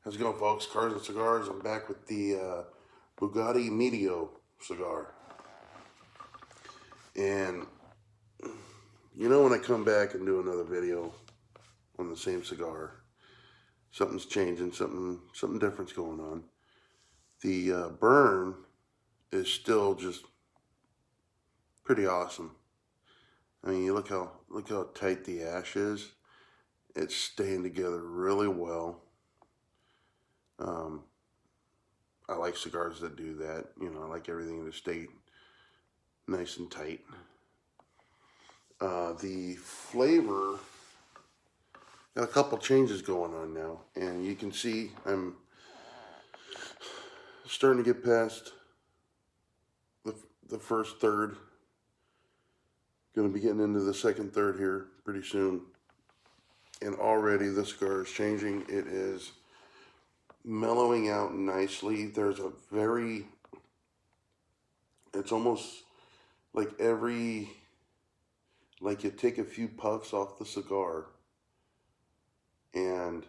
How's it going, folks? Cars and Cigars. I'm back with the Bugatti Medio cigar. And, when I come back and do another video on the same cigar, something's changing, something different's going on. The burn is still just pretty awesome. I mean, you look how tight the ash is. It's staying together really well. I like cigars that do that. I like everything to stay nice and tight. The flavor, got a couple changes going on now, and you can see I'm starting to get past the first third. Going to be getting into the second third here pretty soon, and already the cigar is changing. It is mellowing out nicely. There's a very, it's almost like like you take a few puffs off the cigar and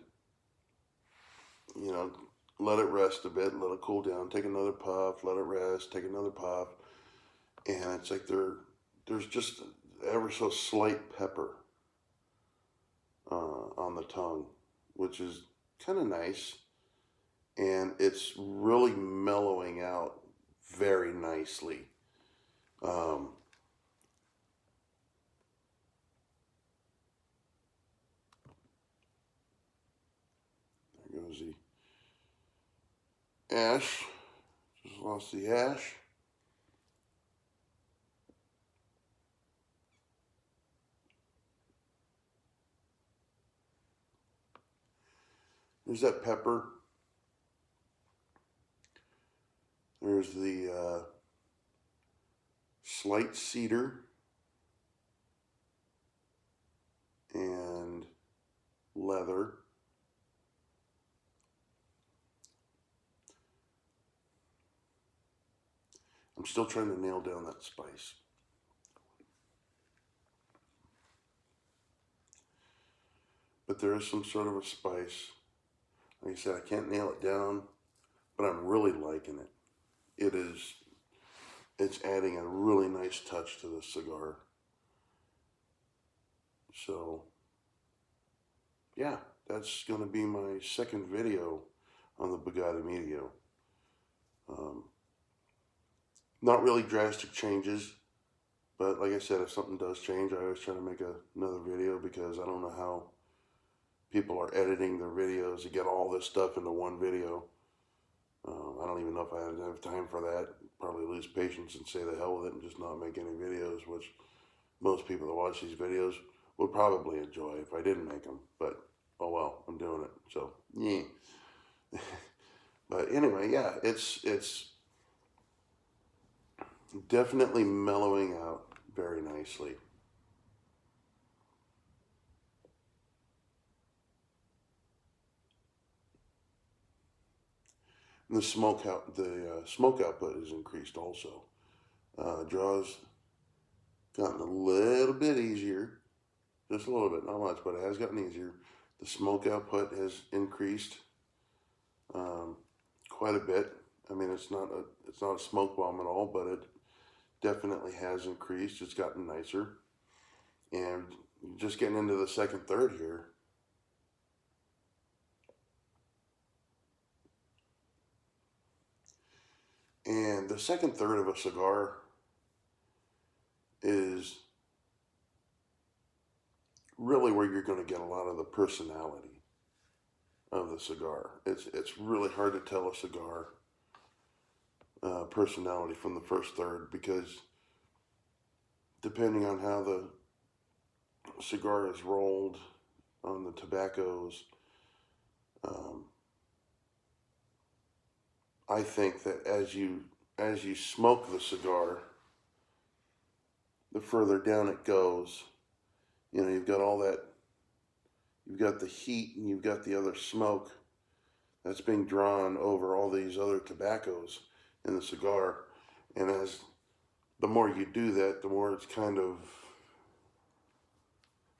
let it rest a bit, let it cool down, take another puff, let it rest, take another puff, and it's like there's just ever so slight pepper on the tongue, which is kind of nice, and it's really mellowing out very nicely. There goes the ash. Just lost the ash. There's that pepper. There's the slight cedar and leather. I'm still trying to nail down that spice. But there is some sort of a spice. Like I said, I can't nail it down, but I'm really liking it. It's adding a really nice touch to the cigar. So, yeah, that's going to be my second video on the Bugatti Medio. Not really drastic changes, but like I said, if something does change, I always try to make another video, because I don't know how people are editing their videos to get all this stuff into one video. I don't even know if I have time for that. Probably lose patience and say the hell with it and just not make any videos, which most people that watch these videos would probably enjoy if I didn't make them. But oh well, I'm doing it. So yeah. But anyway, yeah, it's definitely mellowing out very nicely. And the smoke output is increased also. Draws gotten a little bit easier, just a little bit, not much, but it has gotten easier. The smoke output has increased quite a bit. I mean, it's not a smoke bomb at all, but it definitely has increased. It's gotten nicer, and just getting into the second third here. And the second third of a cigar is really where you're going to get a lot of the personality of the cigar. It's really hard to tell a cigar personality from the first third, because depending on how the cigar is rolled on the tobaccos, I think that as you smoke the cigar, the further down it goes, you've got all that, you've got the heat and you've got the other smoke that's being drawn over all these other tobaccos in the cigar. And the more you do that, the more it's kind of,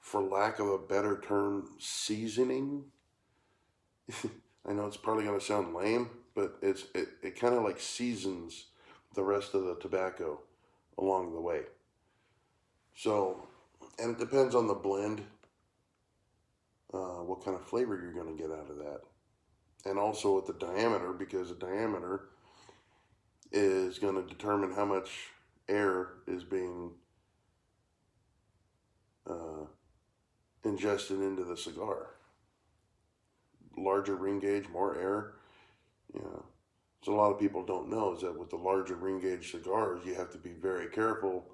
for lack of a better term, seasoning. I know it's probably going to sound lame, but it kind of like seasons the rest of the tobacco along the way. So, and it depends on the blend, what kind of flavor you're going to get out of that. And also with the diameter, because the diameter is going to determine how much air is being uh, ingested into the cigar. Larger ring gauge, more air. You know, so a lot of people don't know is that with the larger ring gauge cigars, you have to be very careful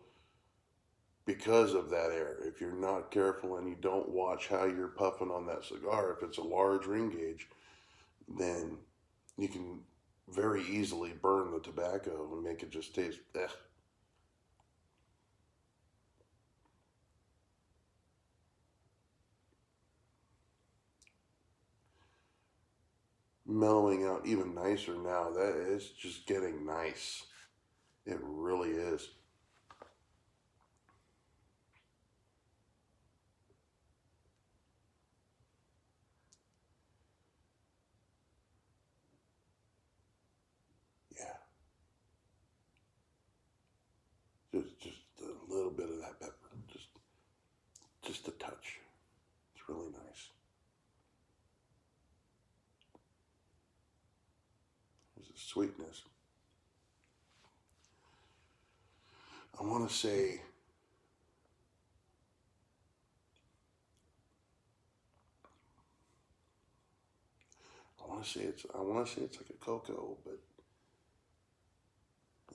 because of that air. If you're not careful and you don't watch how you're puffing on that cigar, if it's a large ring gauge, then you can very easily burn the tobacco and make it just taste eh. Mellowing out even nicer now. That is just getting nice. It really is. Yeah. Just a little bit of that pepper. Just a touch. It's really nice. There's a sweetness. I want to say I want to say it's like a cocoa, but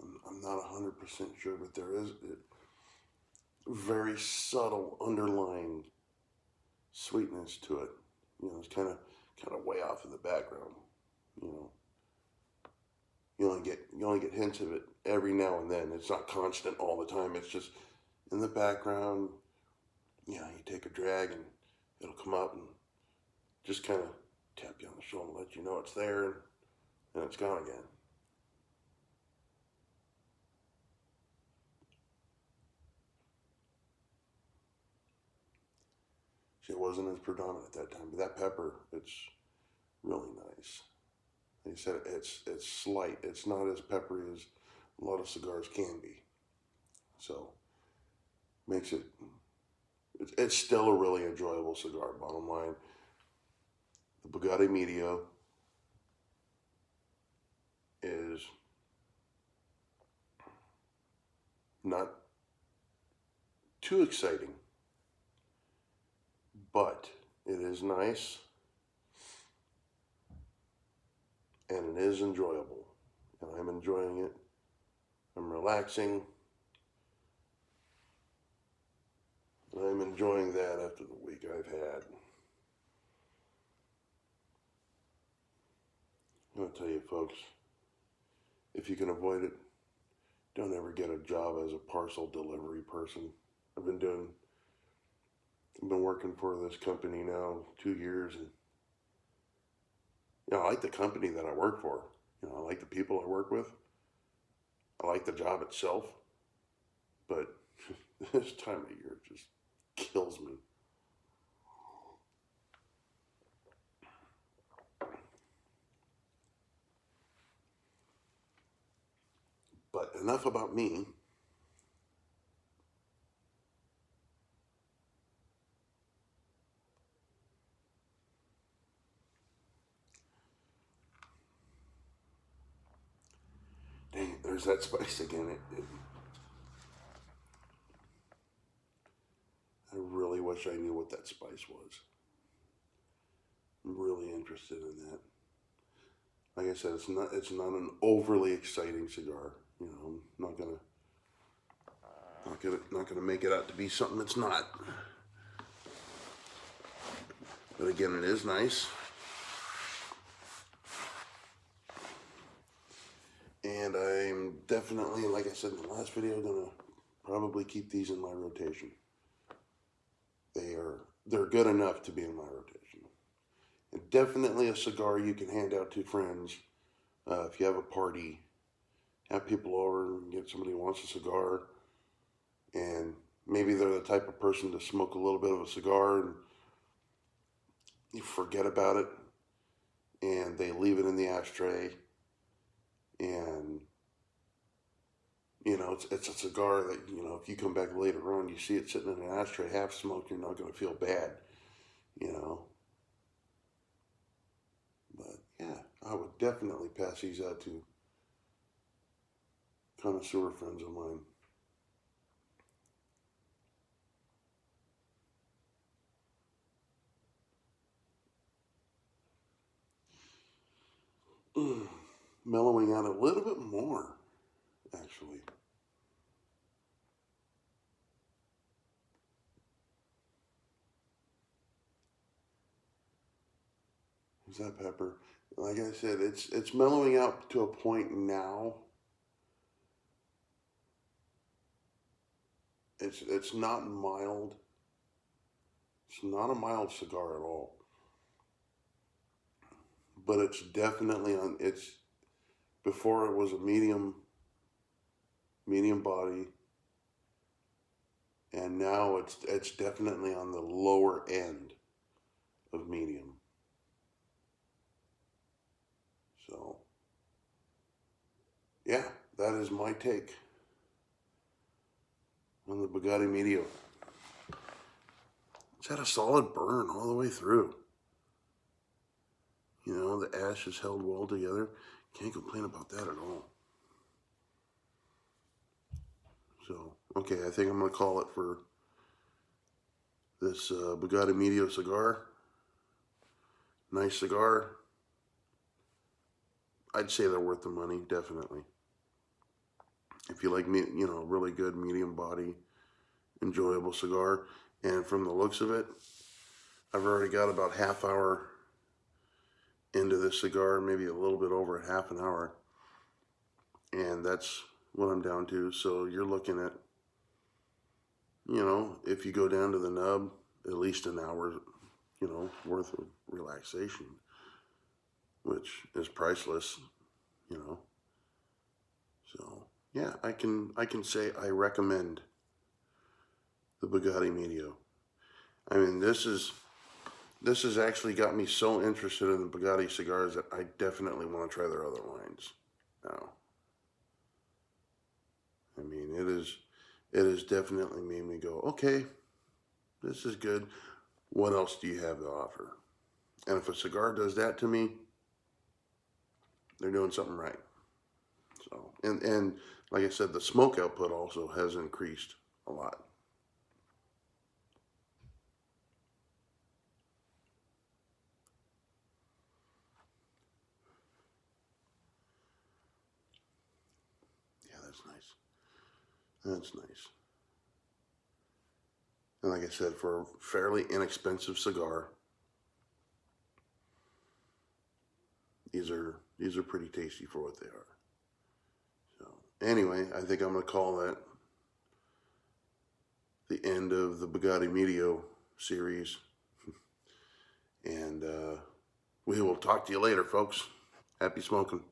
I'm not 100% sure. But there is a very subtle underlying sweetness to it. You know, it's kind of way off in the background. You know, you only get hints of it every now and then. It's not constant all the time. It's just in the background. You know, you take a drag and it'll come up and just kind of tap you on the shoulder, let you know it's there, and it's gone again. See, it wasn't as predominant at that time, but that pepper, it's really nice. Like I said, it's slight. It's not as peppery as a lot of cigars can be. So makes it's still a really enjoyable cigar. Bottom line, the Bugatti Medio is not too exciting, but it is nice and it is enjoyable. And I'm enjoying it. I'm relaxing. And I'm enjoying that after the week I've had. I'm going to tell you, folks, if you can avoid it, don't ever get a job as a parcel delivery person. I've been working for this company now 2 years, and I like the company that I work for. I like the people I work with. I like the job itself, but this time of year just kills me. But enough about me. Dang, there's that spice again. I really wish I knew what that spice was. I'm really interested in that. Like I said, it's not an overly exciting cigar. I'm not gonna make it out to be something it's not. But again, it is nice. And I'm definitely, like I said in the last video, gonna probably keep these in my rotation. They're good enough to be in my rotation. And definitely a cigar you can hand out to friends if you have a party, have people over and get somebody who wants a cigar, and maybe they're the type of person to smoke a little bit of a cigar and you forget about it. and they leave it in the ashtray, and it's a cigar that, if you come back later on, you see it sitting in an ashtray half smoked, you're not going to feel bad, you know. But yeah, I would definitely pass these out to connoisseur friends of mine. Mellowing out a little bit more, actually. Is that pepper? Like I said, it's mellowing out to a point now. It's not mild. It's not a mild cigar at all. But it's definitely on. It's before it was a medium body, and now it's definitely on the lower end of medium. So yeah, that is my take on the Bugatti Medio. It's had a solid burn all the way through. The ash is held well together. Can't complain about that at all. So, okay, I think I'm going to call it for this Bugatti Medio cigar. Nice cigar. I'd say they're worth the money, definitely. If you like me, really good medium body, enjoyable cigar. And from the looks of it, I've already got about half hour into this cigar, maybe a little bit over half an hour. And that's what I'm down to. So you're looking at, if you go down to the nub, at least an hour, worth of relaxation, which is priceless, So yeah, I can say I recommend the Bugatti Medio. I mean, this has actually got me so interested in the Bugatti cigars that I definitely want to try their other lines now. I mean, it has definitely made me go, okay, this is good. What else do you have to offer? And if a cigar does that to me, they're doing something right. So, and like I said, the smoke output also has increased a lot. Yeah, that's nice. That's nice. And like I said, for a fairly inexpensive cigar, these are pretty tasty for what they are. So anyway, I think I'm going to call that the end of the Bugatti Medio series. And we will talk to you later, folks. Happy smoking.